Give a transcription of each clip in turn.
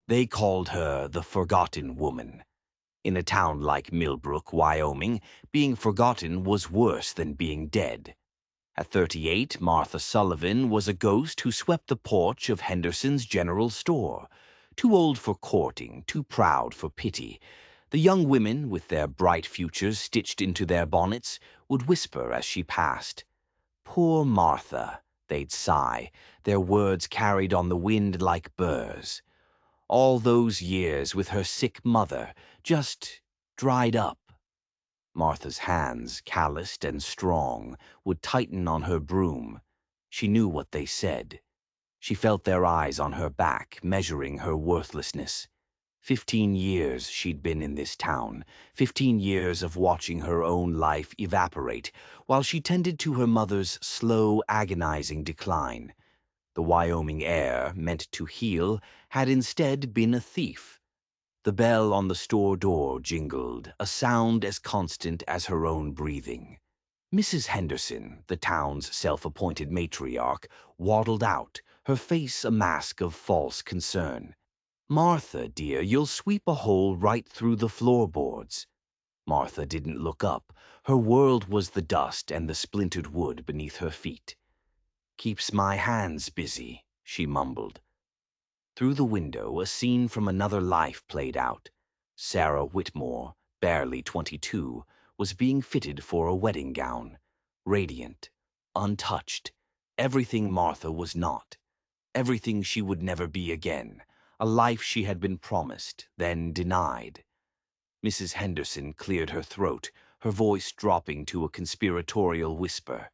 They called her the Forgotten Woman. In a town like Millbrook, Wyoming, being forgotten was worse than being dead. At 38, Martha Sullivan was a ghost who swept the porch of Henderson's General Store. Too old for courting, too proud for pity. The young women, with their bright futures stitched into their bonnets, would whisper as she passed. Poor Martha, they'd sigh, their words carried on the wind like burrs. All those years with her sick mother, just dried up. Martha's hands, calloused and strong, would tighten on her broom. She knew what they said. She felt their eyes on her back, measuring her worthlessness. 15 years she'd been in this town, 15 years of watching her own life evaporate, while she tended to her mother's slow, agonizing decline. The Wyoming air, meant to heal, had instead been a thief. The bell on the store door jingled, a sound as constant as her own breathing. Mrs. Henderson, the town's self-appointed matriarch, waddled out, her face a mask of false concern. "Martha, dear, you'll sweep a hole right through the floorboards." Martha didn't look up. Her world was the dust and the splintered wood beneath her feet. "Keeps my hands busy," she mumbled. Through the window, a scene from another life played out. Sarah Whitmore, barely 22, was being fitted for a wedding gown. Radiant, untouched, everything Martha was not. Everything she would never be again. A life she had been promised, then denied. Mrs. Henderson cleared her throat, her voice dropping to a conspiratorial whisper.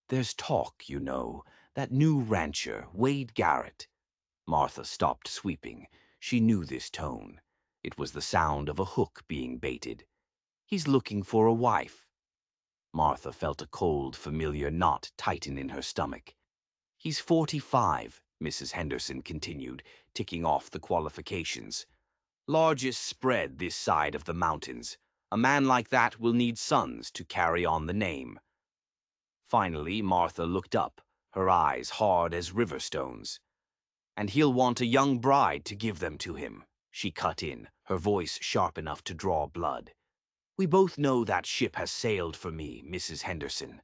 "There's talk, you know. That new rancher, Wade Garrett." Martha stopped sweeping. She knew this tone. It was the sound of a hook being baited. "He's looking for a wife." Martha felt a cold, familiar knot tighten in her stomach. "He's 45, Mrs. Henderson continued, ticking off the qualifications. "Largest spread this side of the mountains. A man like that will need sons to carry on the name." Finally, Martha looked up, her eyes hard as river stones. "And he'll want a young bride to give them to him," she cut in, her voice sharp enough to draw blood. "We both know that ship has sailed for me, Mrs. Henderson."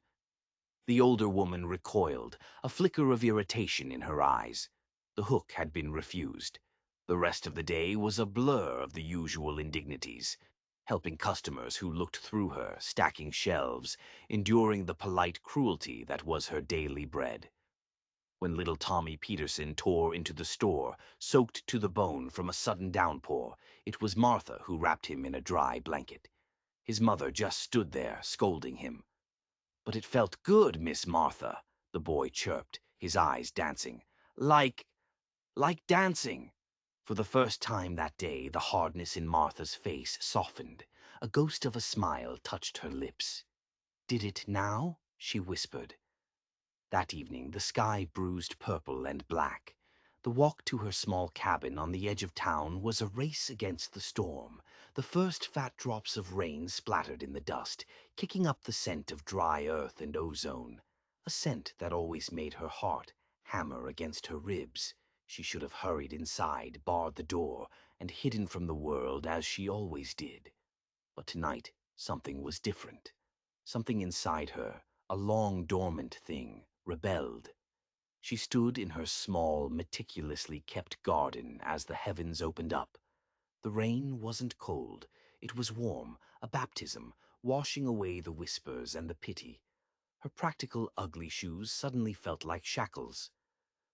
The older woman recoiled, a flicker of irritation in her eyes. The hook had been refused. The rest of the day was a blur of the usual indignities, helping customers who looked through her, stacking shelves, enduring the polite cruelty that was her daily bread. When little Tommy Peterson tore into the store, soaked to the bone from a sudden downpour, it was Martha who wrapped him in a dry blanket. His mother just stood there, scolding him. "But it felt good, Miss Martha," the boy chirped, his eyes dancing. Like dancing." For the first time that day, the hardness in Martha's face softened. A ghost of a smile touched her lips. "Did it now?" she whispered. That evening, the sky bruised purple and black. The walk to her small cabin on the edge of town was a race against the storm. The first fat drops of rain splattered in the dust, kicking up the scent of dry earth and ozone. A scent that always made her heart hammer against her ribs. She should have hurried inside, barred the door, and hidden from the world as she always did. But tonight, something was different. Something inside her, a long dormant thing, rebelled. She stood in her small, meticulously kept garden as the heavens opened up. The rain wasn't cold. It was warm, a baptism, washing away the whispers and the pity. Her practical, ugly shoes suddenly felt like shackles.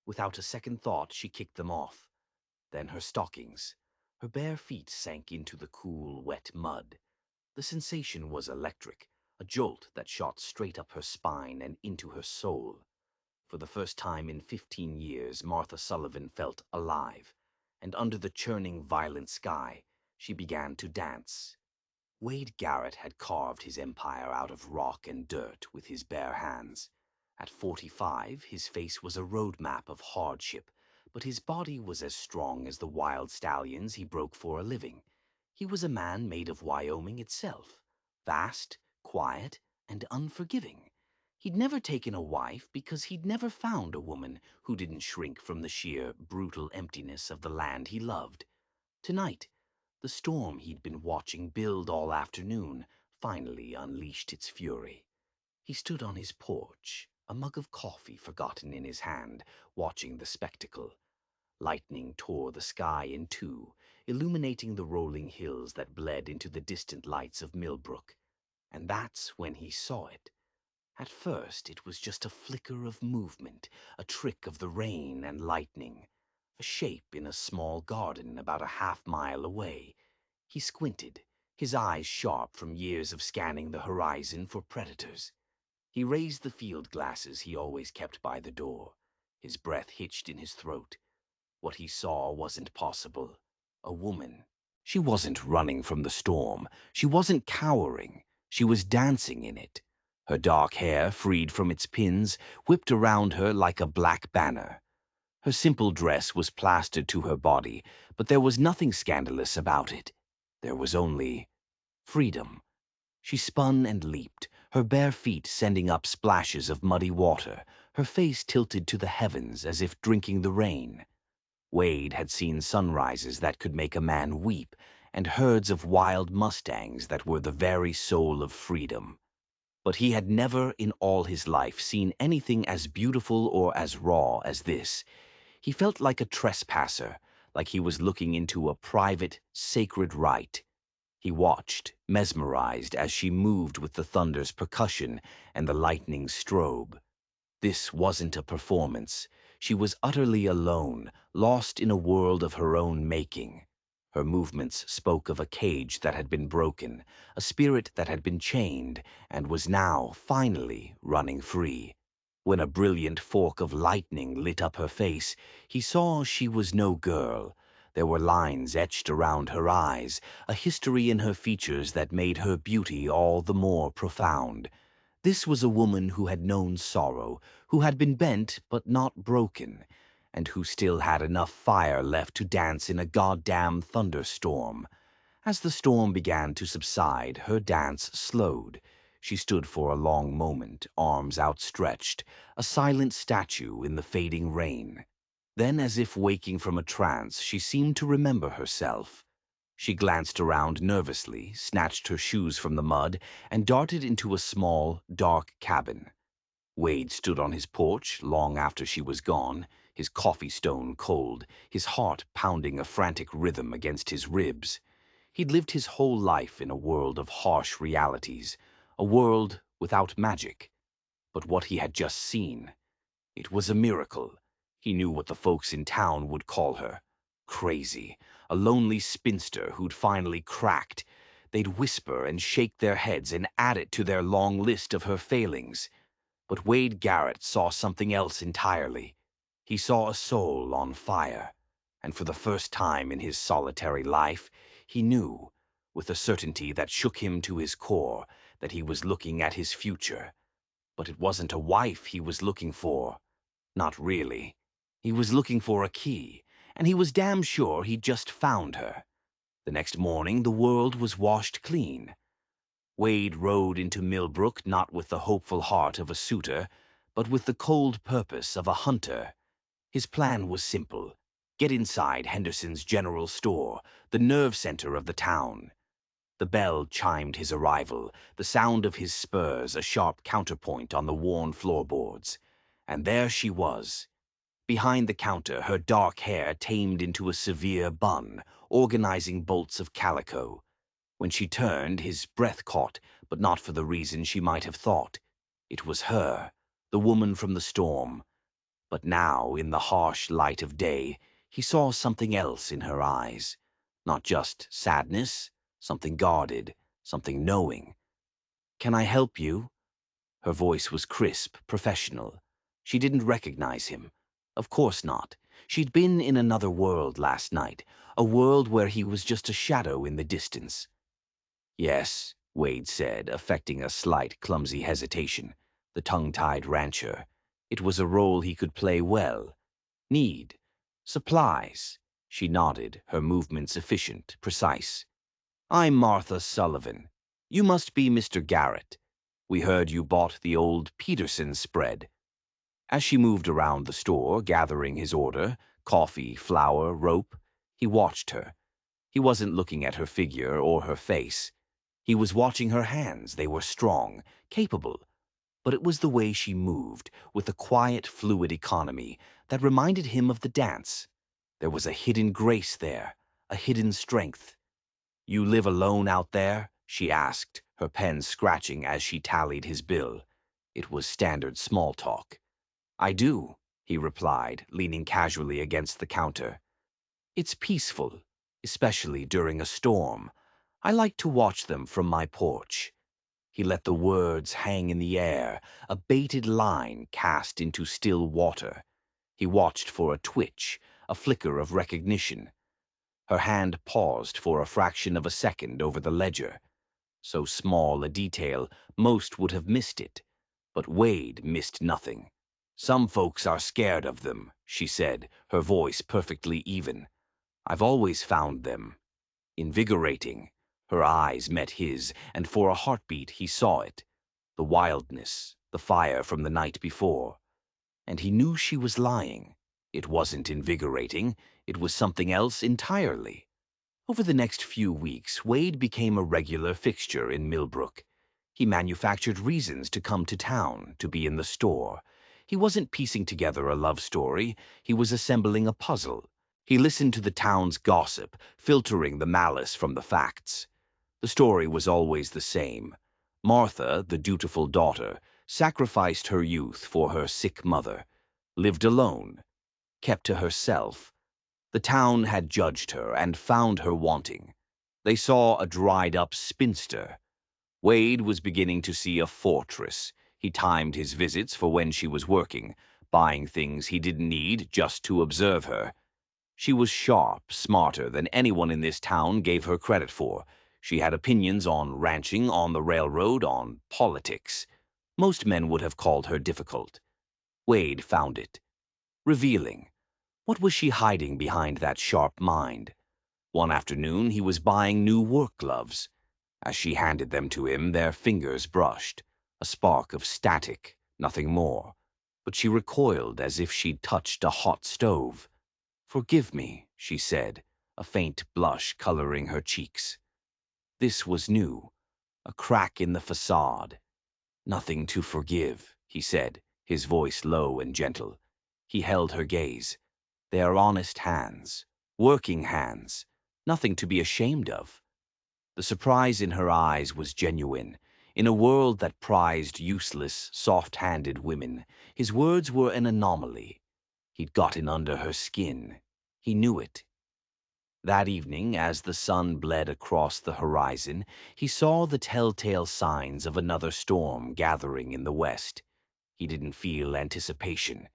Without a second thought, she kicked them off. Then her stockings. Her bare feet sank into the cool, wet mud. The sensation was electric, a jolt that shot straight up her spine and into her soul. For the first time in 15 years, Martha Sullivan felt alive, and under the churning, violent sky, she began to dance. Wade Garrett had carved his empire out of rock and dirt with his bare hands. At 45, his face was a road map of hardship, but his body was as strong as the wild stallions he broke for a living. He was a man made of Wyoming itself, vast, quiet, and unforgiving. He'd never taken a wife because he'd never found a woman who didn't shrink from the sheer, brutal emptiness of the land he loved. Tonight, the storm he'd been watching build all afternoon finally unleashed its fury. He stood on his porch, a mug of coffee forgotten in his hand, watching the spectacle. Lightning tore the sky in two, illuminating the rolling hills that bled into the distant lights of Millbrook. And that's when he saw it. At first, it was just a flicker of movement, a trick of the rain and lightning, a shape in a small garden about a half-mile away. He squinted, his eyes sharp from years of scanning the horizon for predators. He raised the field glasses he always kept by the door. His breath hitched in his throat. What he saw wasn't possible. A woman. She wasn't running from the storm. She wasn't cowering. She was dancing in it. Her dark hair, freed from its pins, whipped around her like a black banner. Her simple dress was plastered to her body, but there was nothing scandalous about it. There was only freedom. She spun and leaped, her bare feet sending up splashes of muddy water, her face tilted to the heavens as if drinking the rain. Wade had seen sunrises that could make a man weep, and herds of wild mustangs that were the very soul of freedom. But he had never in all his life seen anything as beautiful or as raw as this. He felt like a trespasser, like he was looking into a private, sacred rite. He watched, mesmerized, as she moved with the thunder's percussion and the lightning's strobe. This wasn't a performance. She was utterly alone, lost in a world of her own making. Her movements spoke of a cage that had been broken, a spirit that had been chained, and was now, finally, running free. When a brilliant fork of lightning lit up her face, he saw she was no girl. There were lines etched around her eyes, a history in her features that made her beauty all the more profound. This was a woman who had known sorrow, who had been bent but not broken, and who still had enough fire left to dance in a goddamn thunderstorm. As the storm began to subside, her dance slowed. She stood for a long moment, arms outstretched, a silent statue in the fading rain. Then, as if waking from a trance, she seemed to remember herself. She glanced around nervously, snatched her shoes from the mud, and darted into a small, dark cabin. Wade stood on his porch long after she was gone, his coffee stone cold, his heart pounding a frantic rhythm against his ribs. He'd lived his whole life in a world of harsh realities, a world without magic. But what he had just seen, it was a miracle. He knew what the folks in town would call her. Crazy. A lonely spinster who'd finally cracked. They'd whisper and shake their heads and add it to their long list of her failings. But Wade Garrett saw something else entirely. He saw a soul on fire. And for the first time in his solitary life, he knew, with a certainty that shook him to his core, that he was looking at his future. But it wasn't a wife he was looking for. Not really. He was looking for a key, and he was damn sure he'd just found her. The next morning, the world was washed clean. Wade rode into Millbrook not with the hopeful heart of a suitor, but with the cold purpose of a hunter. His plan was simple. Get inside Henderson's general store, the nerve center of the town. The bell chimed his arrival, the sound of his spurs a sharp counterpoint on the worn floorboards. And there she was. Behind the counter, her dark hair tamed into a severe bun, organizing bolts of calico. When she turned, his breath caught, but not for the reason she might have thought. It was her, the woman from the storm. But now, in the harsh light of day, he saw something else in her eyes. Not just sadness, something guarded, something knowing. "Can I help you?" Her voice was crisp, professional. She didn't recognize him. Of course not. She'd been in another world last night, a world where he was just a shadow in the distance. "Yes," Wade said, affecting a slight, clumsy hesitation. The tongue-tied rancher. It was a role he could play well. "Need? Supplies?" She nodded, her movements efficient, precise. "I'm Martha Sullivan. You must be Mr. Garrett. We heard you bought the old Peterson spread." As she moved around the store, gathering his order, coffee, flour, rope, he watched her. He wasn't looking at her figure or her face. He was watching her hands. They were strong, capable, but it was the way she moved, with a quiet, fluid economy, that reminded him of the dance. There was a hidden grace there, a hidden strength. "You live alone out there?" she asked, her pen scratching as she tallied his bill. It was standard small talk. "I do," he replied, leaning casually against the counter. "It's peaceful, especially during a storm. I like to watch them from my porch." He let the words hang in the air, a baited line cast into still water. He watched for a twitch, a flicker of recognition. Her hand paused for a fraction of a second over the ledger. So small a detail, most would have missed it. But Wade missed nothing. "Some folks are scared of them," she said, her voice perfectly even. "I've always found them invigorating." Her eyes met his, and for a heartbeat he saw it. The wildness, the fire from the night before. And he knew she was lying. It wasn't invigorating. It was something else entirely. Over the next few weeks, Wade became a regular fixture in Millbrook. He manufactured reasons to come to town, to be in the store. He wasn't piecing together a love story. He was assembling a puzzle. He listened to the town's gossip, filtering the malice from the facts. The story was always the same. Martha, the dutiful daughter, sacrificed her youth for her sick mother, lived alone, kept to herself. The town had judged her and found her wanting. They saw a dried-up spinster. Wade was beginning to see a fortress. He timed his visits for when she was working, buying things he didn't need just to observe her. She was sharp, smarter than anyone in this town gave her credit for. She had opinions on ranching, on the railroad, on politics. Most men would have called her difficult. Wade found it revealing. What was she hiding behind that sharp mind? One afternoon, he was buying new work gloves. As she handed them to him, their fingers brushed. A spark of static, nothing more. But she recoiled as if she'd touched a hot stove. "Forgive me," she said, a faint blush coloring her cheeks. This was new, a crack in the facade. "Nothing to forgive," he said, his voice low and gentle. He held her gaze. "They are honest hands, working hands, nothing to be ashamed of." The surprise in her eyes was genuine. In a world that prized useless, soft-handed women, his words were an anomaly. He'd gotten under her skin. He knew it. That evening, as the sun bled across the horizon, he saw the telltale signs of another storm gathering in the west. He didn't feel anticipation.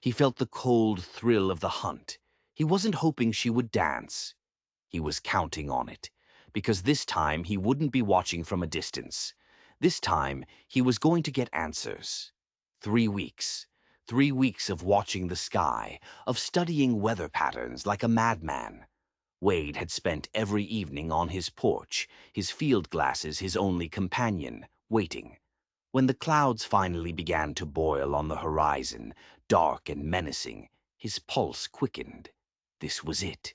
He felt the cold thrill of the hunt. He wasn't hoping she would dance. He was counting on it, because this time he wouldn't be watching from a distance. This time he was going to get answers. 3 weeks. 3 weeks of watching the sky, of studying weather patterns like a madman. Wade had spent every evening on his porch, his field glasses his only companion, waiting. When the clouds finally began to boil on the horizon, dark and menacing, his pulse quickened. This was it.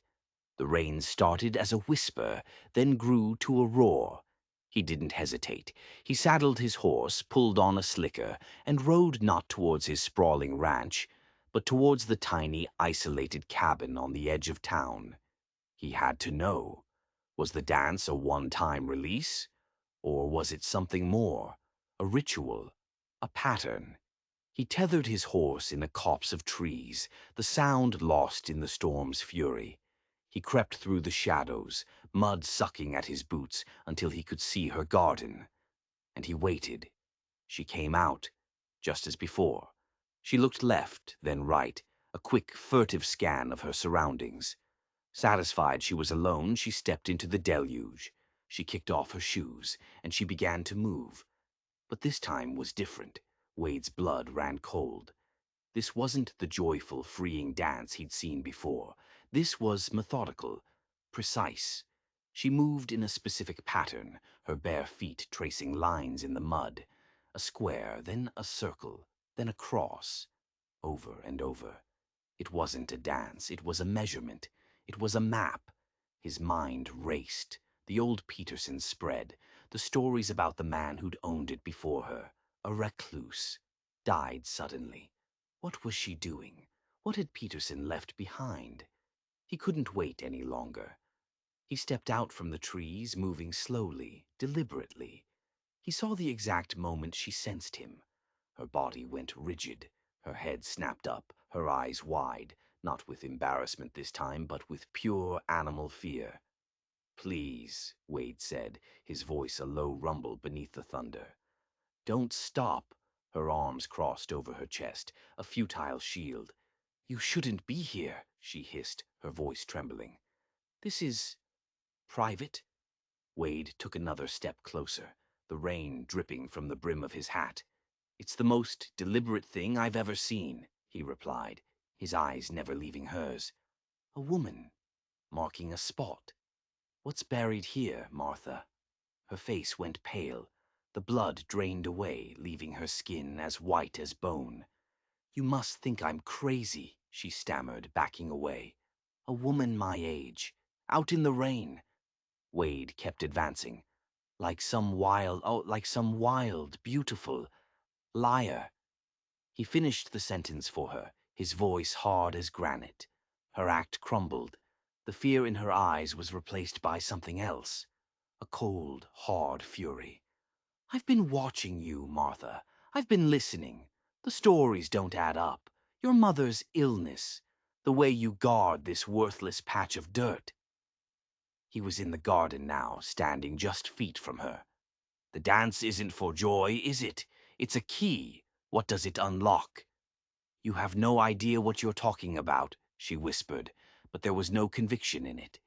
The rain started as a whisper, then grew to a roar. He didn't hesitate. He saddled his horse, pulled on a slicker, and rode not towards his sprawling ranch, but towards the tiny, isolated cabin on the edge of town. He had to know. Was the dance a one-time release? Or was it something more? A ritual? A pattern? He tethered his horse in a copse of trees, the sound lost in the storm's fury. He crept through the shadows, mud sucking at his boots, until he could see her garden. And he waited. She came out, just as before. She looked left, then right, a quick, furtive scan of her surroundings. Satisfied she was alone, she stepped into the deluge. She kicked off her shoes, and she began to move. But this time was different. Wade's blood ran cold. This wasn't the joyful, freeing dance he'd seen before. This was methodical, precise. She moved in a specific pattern, her bare feet tracing lines in the mud. A square, then a circle, then a cross. Over and over. It wasn't a dance, it was a measurement. It was a map. His mind raced. The old Peterson spread. The stories about the man who'd owned it before her. A recluse. Died suddenly. What was she doing? What had Peterson left behind? He couldn't wait any longer. He stepped out from the trees, moving slowly, deliberately. He saw the exact moment she sensed him. Her body went rigid. Her head snapped up, her eyes wide, not with embarrassment this time, but with pure animal fear. "Please," Wade said, his voice a low rumble beneath the thunder. "Don't stop." Her arms crossed over her chest, a futile shield. "You shouldn't be here," she hissed, her voice trembling. "This is private." Wade took another step closer, the rain dripping from the brim of his hat. "It's the most deliberate thing I've ever seen," he replied, his eyes never leaving hers. "A woman, marking a spot. What's buried here, Martha?" Her face went pale. The blood drained away, leaving her skin as white as bone. "You must think I'm crazy," she stammered, backing away. "A woman my age, out in the rain." Wade kept advancing. Like some wild, beautiful liar." He finished the sentence for her, his voice hard as granite. Her act crumbled. The fear in her eyes was replaced by something else. A cold, hard fury. "I've been watching you, Martha. I've been listening. The stories don't add up. Your mother's illness. The way you guard this worthless patch of dirt." He was in the garden now, standing just feet from her. "The dance isn't for joy, is it? It's a key. What does it unlock?" "You have no idea what you're talking about," she whispered, but there was no conviction in it.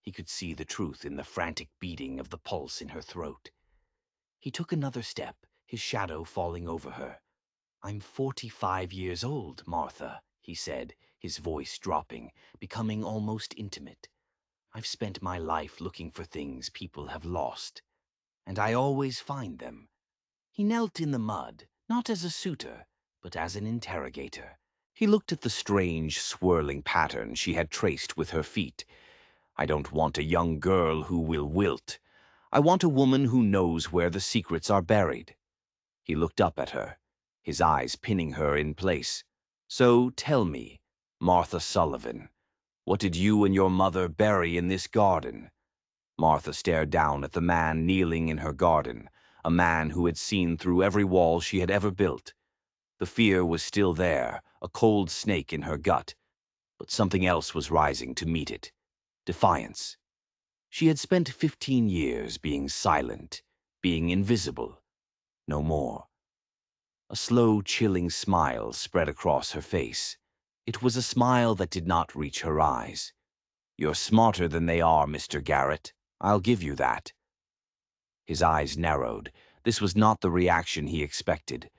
He could see the truth in the frantic beating of the pulse in her throat. He took another step, his shadow falling over her. "I'm 45 years old, Martha," he said, his voice dropping, becoming almost intimate. "I've spent my life looking for things people have lost, and I always find them." He knelt in the mud, not as a suitor, but as an interrogator. He looked at the strange, swirling pattern she had traced with her feet. "I don't want a young girl who will wilt. I want a woman who knows where the secrets are buried." He looked up at her, his eyes pinning her in place. "So tell me, Martha Sullivan, what did you and your mother bury in this garden?" Martha stared down at the man kneeling in her garden, a man who had seen through every wall she had ever built. The fear was still there, a cold snake in her gut, but something else was rising to meet it. Defiance. She had spent 15 years being silent, being invisible. No more. A slow, chilling smile spread across her face. It was a smile that did not reach her eyes. "You're smarter than they are, Mr. Garrett. I'll give you that." His eyes narrowed. This was not the reaction he expected.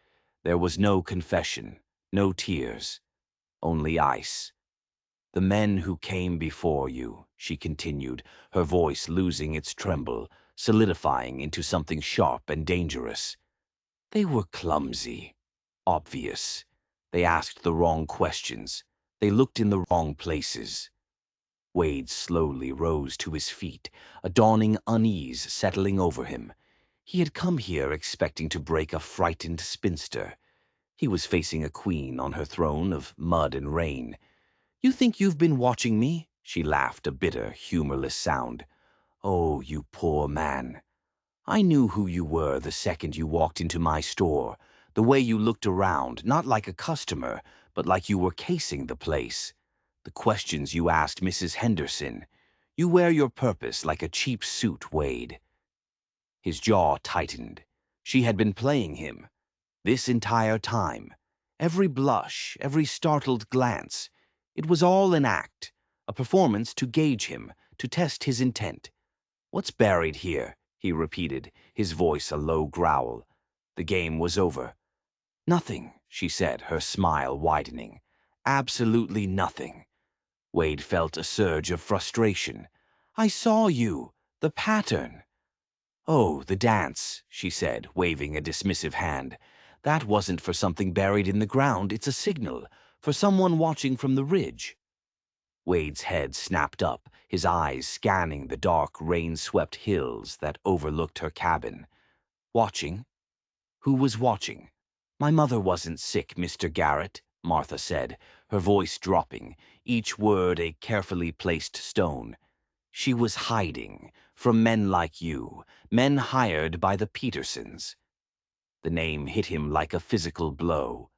There was no confession, no tears, only ice. "The men who came before you," she continued, her voice losing its tremble, solidifying into something sharp and dangerous. "They were clumsy, obvious. They asked the wrong questions. They looked in the wrong places." Wade slowly rose to his feet, a dawning unease settling over him. He had come here expecting to break a frightened spinster. He was facing a queen on her throne of mud and rain. "You think you've been watching me?" She laughed, a bitter, humorless sound. "Oh, you poor man. I knew who you were the second you walked into my store. The way you looked around, not like a customer, but like you were casing the place. The questions you asked Mrs. Henderson. You wear your purpose like a cheap suit, Wade." His jaw tightened. She had been playing him. This entire time. Every blush, every startled glance. It was all an act, a performance to gauge him, to test his intent. "What's buried here?" he repeated, his voice a low growl. The game was over. "Nothing," she said, her smile widening. "Absolutely nothing." Wade felt a surge of frustration. "I saw you. The pattern." "Oh, the dance," she said, waving a dismissive hand. "That wasn't for something buried in the ground. It's a signal. For someone watching from the ridge." Wade's head snapped up, his eyes scanning the dark, rain-swept hills that overlooked her cabin. Watching? Who was watching? My mother wasn't sick, Mr. Garrett, Martha said, her voice dropping, each word a carefully placed stone. She was hiding from men like you, men hired by the Petersons. The name hit him like a physical blow.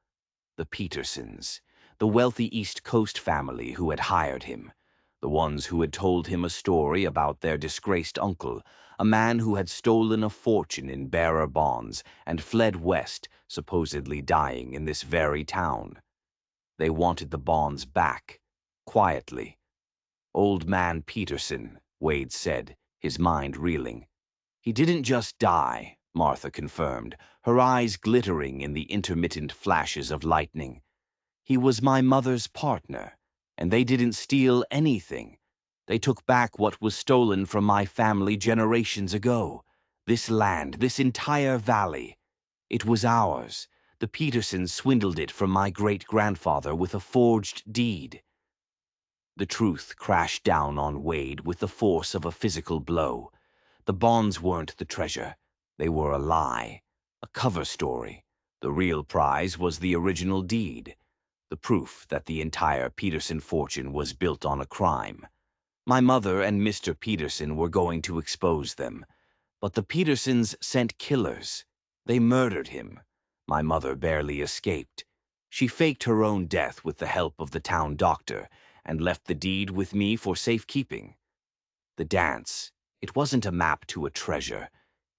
The Petersons, the wealthy East Coast family who had hired him, the ones who had told him a story about their disgraced uncle, a man who had stolen a fortune in bearer bonds and fled west, supposedly dying in this very town. They wanted the bonds back, quietly. Old man Peterson, Wade said, his mind reeling. He didn't just die, Martha confirmed, her eyes glittering in the intermittent flashes of lightning. He was my mother's partner, and they didn't steal anything. They took back what was stolen from my family generations ago. This land, this entire valley. It was ours. The Petersons swindled it from my great-grandfather with a forged deed. The truth crashed down on Wade with the force of a physical blow. The bonds weren't the treasure. They were a lie, a cover story. The real prize was the original deed, the proof that the entire Peterson fortune was built on a crime. My mother and Mr. Peterson were going to expose them, but the Petersons sent killers. They murdered him. My mother barely escaped. She faked her own death with the help of the town doctor and left the deed with me for safekeeping. The dance, it wasn't a map to a treasure.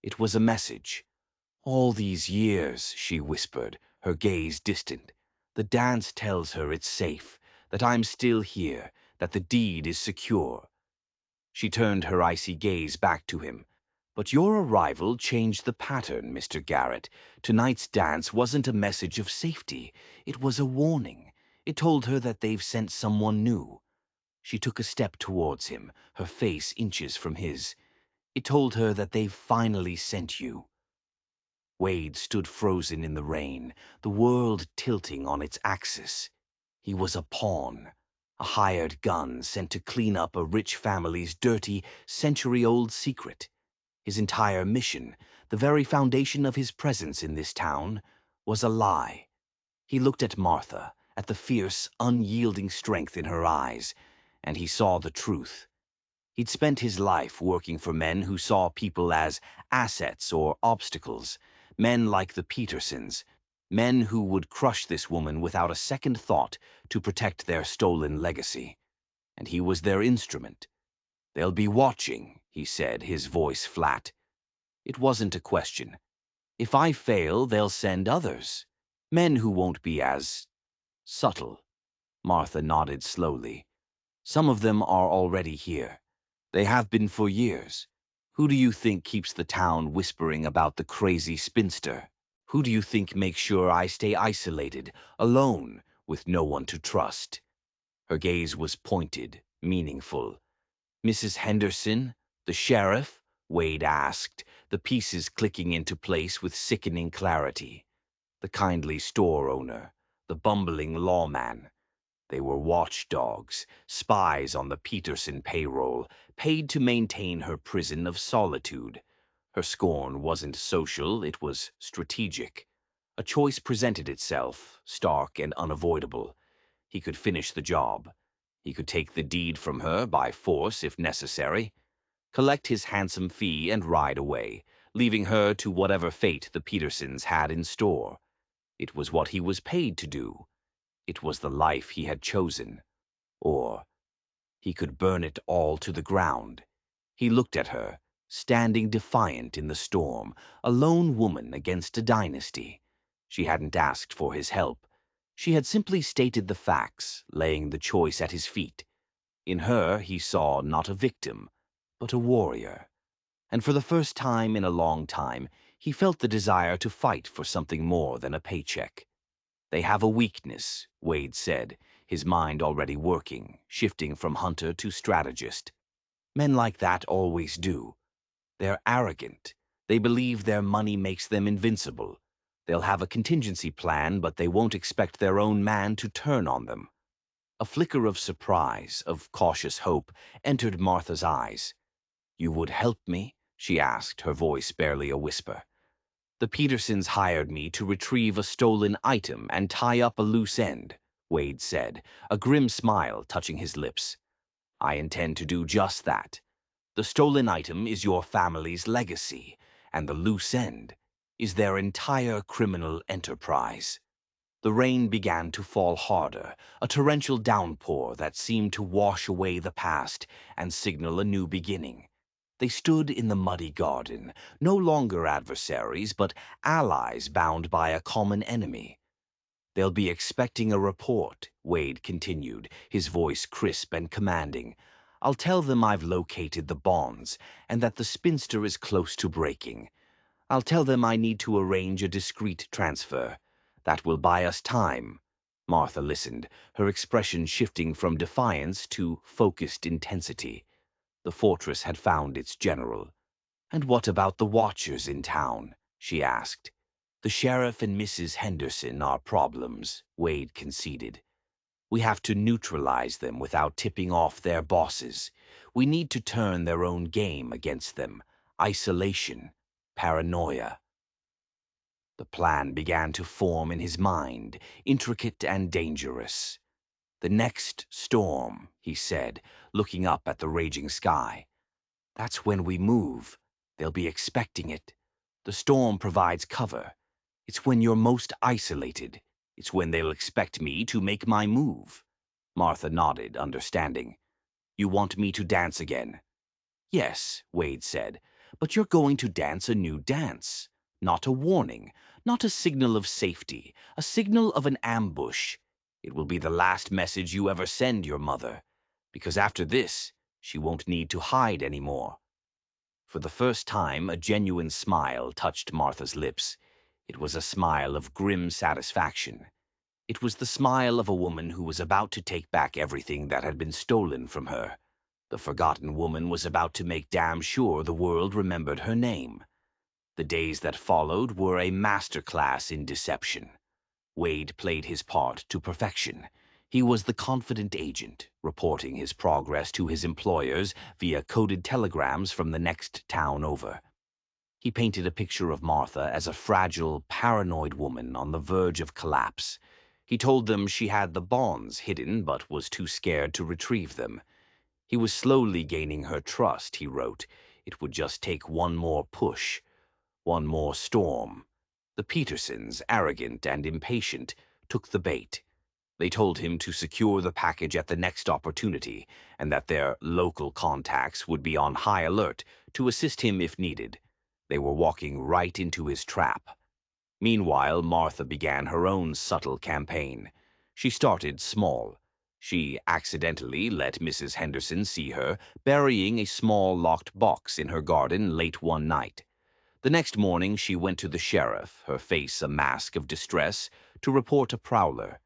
It was a message. All these years, she whispered, her gaze distant. The dance tells her it's safe, that I'm still here, that the deed is secure. She turned her icy gaze back to him. But your arrival changed the pattern, Mr. Garrett. Tonight's dance wasn't a message of safety. It was a warning. It told her that they've sent someone new. She took a step towards him, her face inches from his. It told her that they've finally sent you. Wade stood frozen in the rain, the world tilting on its axis. He was a pawn, a hired gun sent to clean up a rich family's dirty, century-old secret. His entire mission, the very foundation of his presence in this town, was a lie. He looked at Martha, at the fierce, unyielding strength in her eyes, and he saw the truth. He'd spent his life working for men who saw people as assets or obstacles, men like the Petersons, men who would crush this woman without a second thought to protect their stolen legacy. And he was their instrument. They'll be watching, he said, his voice flat. It wasn't a question. If I fail, they'll send others. Men who won't be as subtle. Martha nodded slowly. Some of them are already here. They have been for years. Who do you think keeps the town whispering about the crazy spinster? Who do you think makes sure I stay isolated, alone, with no one to trust? Her gaze was pointed, meaningful. Mrs. Henderson? The sheriff? Wade asked, the pieces clicking into place with sickening clarity. The kindly store owner, the bumbling lawman. They were watchdogs, spies on the Peterson payroll, paid to maintain her prison of solitude. Her scorn wasn't social, it was strategic. A choice presented itself, stark and unavoidable. He could finish the job. He could take the deed from her by force if necessary, collect his handsome fee and ride away, leaving her to whatever fate the Petersons had in store. It was what he was paid to do. It was the life he had chosen. Or he could burn it all to the ground. He looked at her, standing defiant in the storm, a lone woman against a dynasty. She hadn't asked for his help. She had simply stated the facts, laying the choice at his feet. In her he saw not a victim, but a warrior. And for the first time in a long time, he felt the desire to fight for something more than a paycheck. They have a weakness, Wade said, his mind already working, shifting from hunter to strategist. Men like that always do. They're arrogant. They believe their money makes them invincible. They'll have a contingency plan, but they won't expect their own man to turn on them. A flicker of surprise, of cautious hope, entered Martha's eyes. "You would help me?" she asked, her voice barely a whisper. "The Petersons hired me to retrieve a stolen item and tie up a loose end," Wade said, a grim smile touching his lips. "I intend to do just that. The stolen item is your family's legacy, and the loose end is their entire criminal enterprise." The rain began to fall harder, a torrential downpour that seemed to wash away the past and signal a new beginning. They stood in the muddy garden, no longer adversaries, but allies bound by a common enemy. "They'll be expecting a report," Wade continued, his voice crisp and commanding. "I'll tell them I've located the bonds and that the spinster is close to breaking. I'll tell them I need to arrange a discreet transfer. That will buy us time." Martha listened, her expression shifting from defiance to focused intensity. The fortress had found its general. "And what about the watchers in town?" she asked. "The sheriff and Mrs. Henderson are problems," Wade conceded. "We have to neutralize them without tipping off their bosses. We need to turn their own game against them. Isolation, paranoia." The plan began to form in his mind, intricate and dangerous. "The next storm," he said, looking up at the raging sky. "That's when we move. They'll be expecting it. The storm provides cover. It's when you're most isolated. It's when they'll expect me to make my move." Martha nodded, understanding. "You want me to dance again?" "Yes," Wade said, "but you're going to dance a new dance. Not a warning, not a signal of safety, a signal of an ambush. It will be the last message you ever send your mother, because after this, she won't need to hide anymore." For the first time, a genuine smile touched Martha's lips. It was a smile of grim satisfaction. It was the smile of a woman who was about to take back everything that had been stolen from her. The forgotten woman was about to make damn sure the world remembered her name. The days that followed were a masterclass in deception. Wade played his part to perfection. He was the confident agent, reporting his progress to his employers via coded telegrams from the next town over. He painted a picture of Martha as a fragile, paranoid woman on the verge of collapse. He told them she had the bonds hidden but was too scared to retrieve them. He was slowly gaining her trust, he wrote. It would just take one more push, one more storm. The Petersons, arrogant and impatient, took the bait. They told him to secure the package at the next opportunity, and that their local contacts would be on high alert to assist him if needed. They were walking right into his trap. Meanwhile, Martha began her own subtle campaign. She started small. She accidentally let Mrs. Henderson see her burying a small locked box in her garden late one night. The next morning she went to the sheriff, her face a mask of distress, to report a prowler.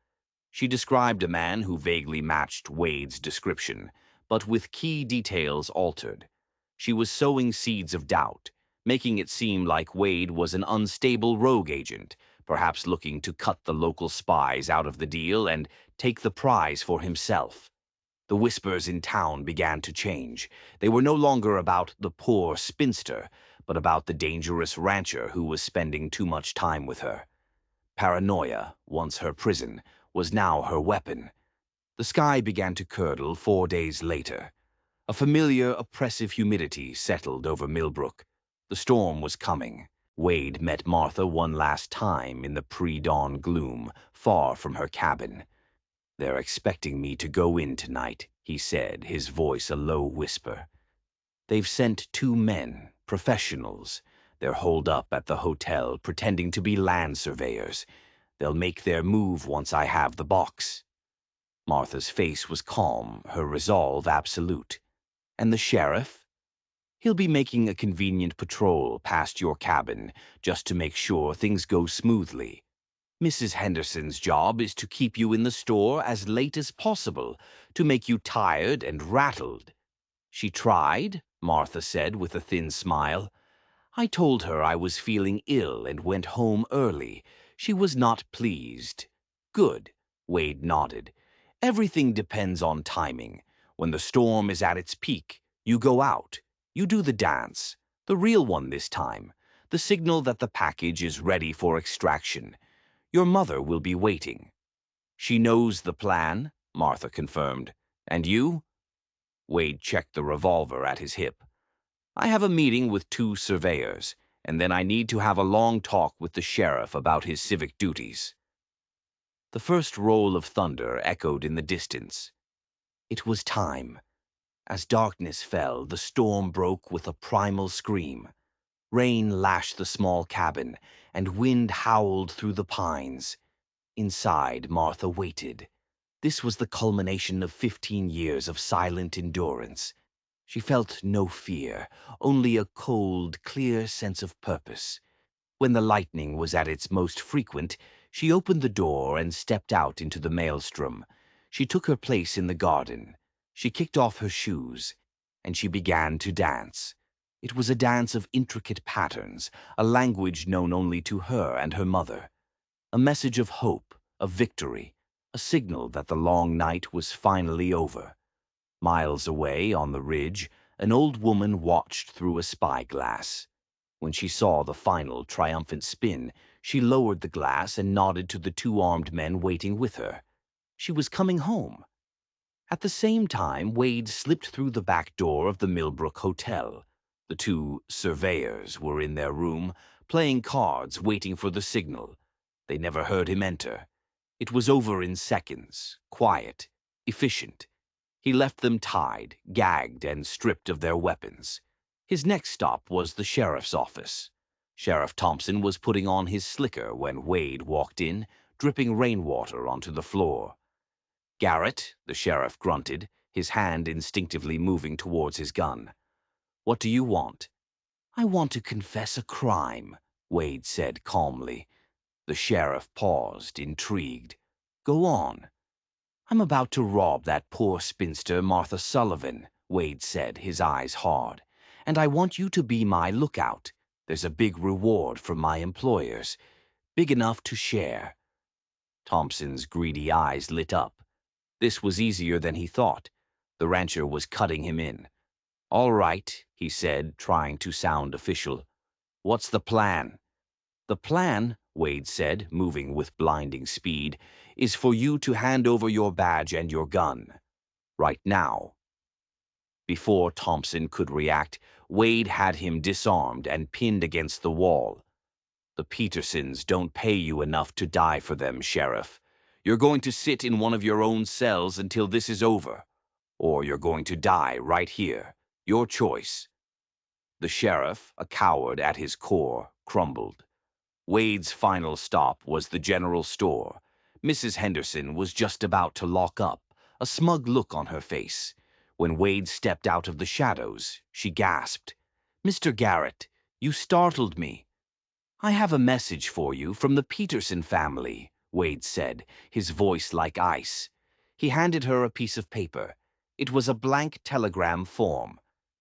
She described a man who vaguely matched Wade's description, but with key details altered. She was sowing seeds of doubt, making it seem like Wade was an unstable rogue agent, perhaps looking to cut the local spies out of the deal and take the prize for himself. The whispers in town began to change. They were no longer about the poor spinster, but about the dangerous rancher who was spending too much time with her. Paranoia, once her prison, was now her weapon. The sky began to curdle 4 days later. A familiar, oppressive humidity settled over Millbrook. The storm was coming. Wade met Martha one last time in the pre-dawn gloom, far from her cabin. "They're expecting me to go in tonight," he said, his voice a low whisper. "They've sent 2 men, professionals. They're holed up at the hotel, pretending to be land surveyors. They'll make their move once I have the box." Martha's face was calm, her resolve absolute. "And the sheriff?" "He'll be making a convenient patrol past your cabin, just to make sure things go smoothly. Mrs. Henderson's job is to keep you in the store as late as possible, to make you tired and rattled." "She tried," Martha said with a thin smile. "I told her I was feeling ill and went home early. She was not pleased." "Good," Wade nodded. Everything depends on timing. When the storm is at its peak, you go out. You do the dance. The real one this time. The signal that the package is ready for extraction. Your mother will be waiting. She knows the plan, Martha confirmed. And you? Wade checked the revolver at his hip. I have a meeting with 2 surveyors, and then I need to have a long talk with the sheriff about his civic duties. The first roll of thunder echoed in the distance. It was time. As darkness fell, the storm broke with a primal scream. Rain lashed the small cabin, and wind howled through the pines. Inside, Martha waited. This was the culmination of 15 years of silent endurance. She felt no fear, only a cold, clear sense of purpose. When the lightning was at its most frequent, she opened the door and stepped out into the maelstrom. She took her place in the garden. She kicked off her shoes, and she began to dance. It was a dance of intricate patterns, a language known only to her and her mother. A message of hope, of victory, a signal that the long night was finally over. Miles away on the ridge, an old woman watched through a spyglass. When she saw the final triumphant spin, she lowered the glass and nodded to the 2 armed men waiting with her. She was coming home. At the same time, Wade slipped through the back door of the Millbrook Hotel. The 2 surveyors were in their room, playing cards, waiting for the signal. They never heard him enter. It was over in seconds, quiet, efficient. He left them tied, gagged, and stripped of their weapons. His next stop was the sheriff's office. Sheriff Thompson was putting on his slicker when Wade walked in, dripping rainwater onto the floor. "Garrett," the sheriff grunted, his hand instinctively moving towards his gun. "What do you want?" "I want to confess a crime," Wade said calmly. The sheriff paused, intrigued. "Go on." "I'm about to rob that poor spinster Martha Sullivan," Wade said, his eyes hard. "And I want you to be my lookout. There's a big reward from my employers. Big enough to share." Thompson's greedy eyes lit up. This was easier than he thought. The rancher was cutting him in. "All right," he said, trying to sound official. "What's the plan?" "The plan," Wade said, moving with blinding speed, "is for you to hand over your badge and your gun. Right now." Before Thompson could react, Wade had him disarmed and pinned against the wall. "The Petersons don't pay you enough to die for them, Sheriff. You're going to sit in one of your own cells until this is over. Or you're going to die right here. Your choice." The sheriff, a coward at his core, crumbled. Wade's final stop was the general store. Mrs. Henderson was just about to lock up, a smug look on her face. When Wade stepped out of the shadows, she gasped, "Mr. Garrett, you startled me." "I have a message for you from the Peterson family," Wade said, his voice like ice. He handed her a piece of paper. It was a blank telegram form.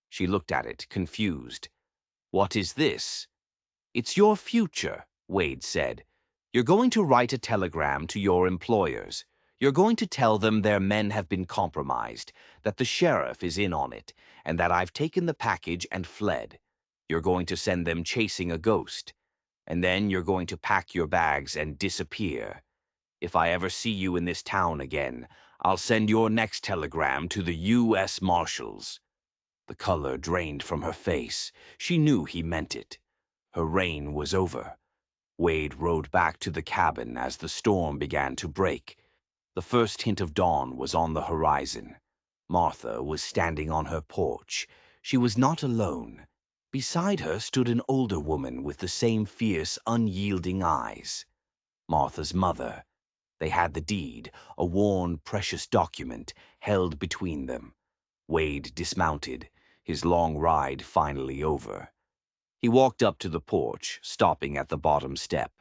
She looked at it, confused. "What is this?" "It's your future," Wade said. "You're going to write a telegram to your employers. You're going to tell them their men have been compromised, that the sheriff is in on it, and that I've taken the package and fled. You're going to send them chasing a ghost. And then you're going to pack your bags and disappear. If I ever see you in this town again, I'll send your next telegram to the U.S. Marshals." The color drained from her face. She knew he meant it. Her reign was over. Wade rode back to the cabin as the storm began to break. The first hint of dawn was on the horizon. Martha was standing on her porch. She was not alone. Beside her stood an older woman with the same fierce, unyielding eyes. Martha's mother. They had the deed, a worn, precious document, held between them. Wade dismounted, his long ride finally over. He walked up to the porch, stopping at the bottom step.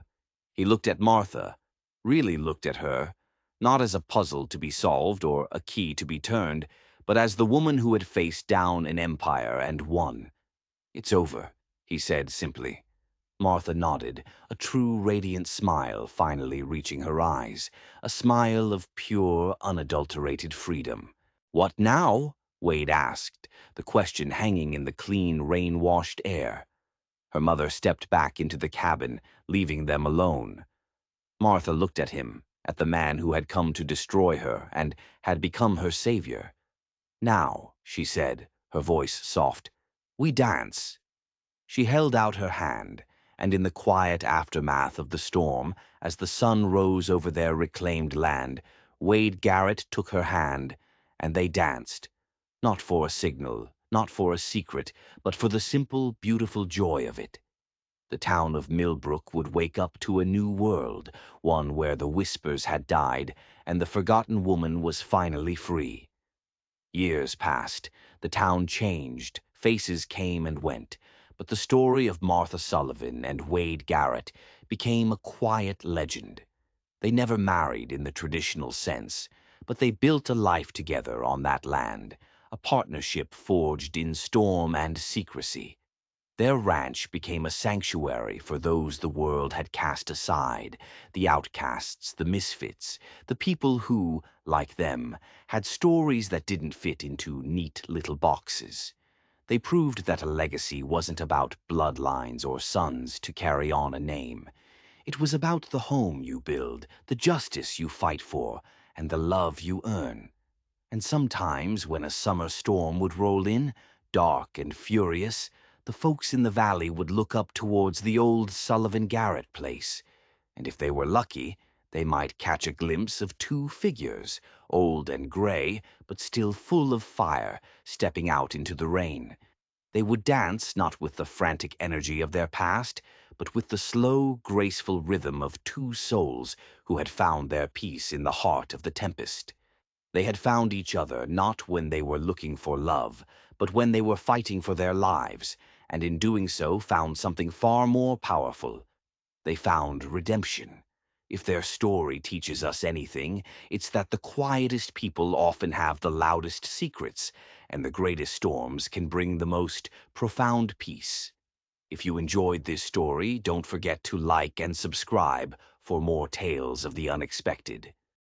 He looked at Martha, really looked at her, not as a puzzle to be solved or a key to be turned, but as the woman who had faced down an empire and won. "It's over," he said simply. Martha nodded, a true radiant smile finally reaching her eyes, a smile of pure, unadulterated freedom. "What now?" Wade asked, the question hanging in the clean, rain-washed air. Her mother stepped back into the cabin, leaving them alone. Martha looked at him, at the man who had come to destroy her and had become her savior. "Now," she said, her voice soft, "we dance." She held out her hand, and in the quiet aftermath of the storm, as the sun rose over their reclaimed land, Wade Garrett took her hand, and they danced, not for a signal, not for a secret, but for the simple, beautiful joy of it. The town of Millbrook would wake up to a new world, one where the whispers had died, and the forgotten woman was finally free. Years passed, the town changed, faces came and went, but the story of Martha Sullivan and Wade Garrett became a quiet legend. They never married in the traditional sense, but they built a life together on that land, a partnership forged in storm and secrecy. Their ranch became a sanctuary for those the world had cast aside, the outcasts, the misfits, the people who, like them, had stories that didn't fit into neat little boxes. They proved that a legacy wasn't about bloodlines or sons to carry on a name. It was about the home you build, the justice you fight for, and the love you earn. And sometimes, when a summer storm would roll in, dark and furious, the folks in the valley would look up towards the old Sullivan Garrett place, and if they were lucky, they might catch a glimpse of two figures, old and gray, but still full of fire, stepping out into the rain. They would dance not with the frantic energy of their past, but with the slow, graceful rhythm of two souls who had found their peace in the heart of the tempest. They had found each other not when they were looking for love, but when they were fighting for their lives, and in doing so found something far more powerful. They found redemption. If their story teaches us anything, it's that the quietest people often have the loudest secrets, and the greatest storms can bring the most profound peace. If you enjoyed this story, don't forget to like and subscribe for more tales of the unexpected.